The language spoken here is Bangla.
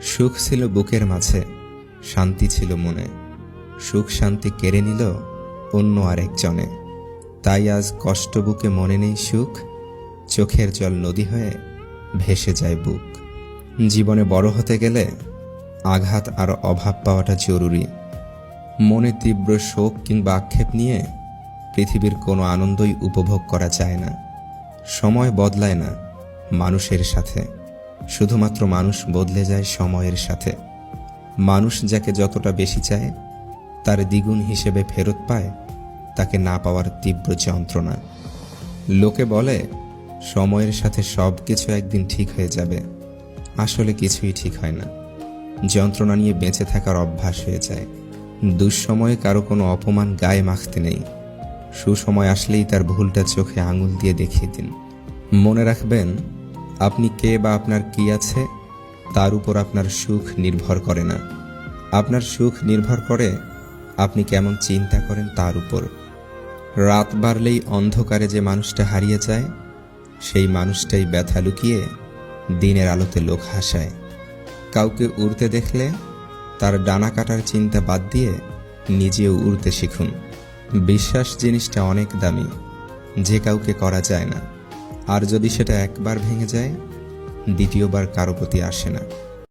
সুখ ছিল বুকের মাঝে, শান্তি ছিল মনে। সুখ শান্তি কেড়ে নিল অন্য আরেকজনে। তাই আজ কষ্ট বুকে মনে নেই সুখ, চোখের জল নদী হয়ে ভেসে যায় বুক। জীবনে বড় হতে গেলে আঘাত আর অভাব পাওয়াটা জরুরি। মনে তীব্র শোক কিংবা আক্ষেপ নিয়ে পৃথিবীর কোনো আনন্দই উপভোগ করা যায় না। সময় বদলায় না মানুষের সাথে, শুধুমাত্র মানুষ বদলে যায় সময়ের সাথে। মানুষ যাকে যতটা বেশি চায় তার দ্বিগুণ হিসেবে ফেরত পায় তাকে না পাওয়ার তীব্র যন্ত্রণা। লোকে বলে সময়ের সাথে সব কিছু একদিন ঠিক হয়ে যাবে, আসলে কিছুই ঠিক হয় না। যন্ত্রণা নিয়ে বেঁচে থাকার অভ্যাস হয়ে যায়। দুঃসময়ে কারো কোনো অপমান গায়ে মাখতে নেই, সুসময় আসলেই তার ভুলটা চোখে আঙুল দিয়ে দেখিয়ে দিন। মনে রাখবেন, আপনি কে বা আপনার কি আছে তার উপর আপনার সুখ নির্ভর করে না। আপনার সুখ নির্ভর করে আপনি কেমন চিন্তা করেন তার উপর। রাত বাড়লেই অন্ধকারে যে মানুষটা হারিয়ে যায়, সেই মানুষটাই ব্যথা লুকিয়ে দিনের আলোতে লোক হাসায়। কাউকে উড়তে দেখলে তার ডানা কাটার চিন্তা বাদ দিয়ে নিজেও উড়তে শিখুন। বিশ্বাস জিনিসটা অনেক দামি, যে কাউকে করা যায় না, আর যদি সেটা একবার ভেঙে যায় দ্বিতীয়বার কারো প্রতি আসে না।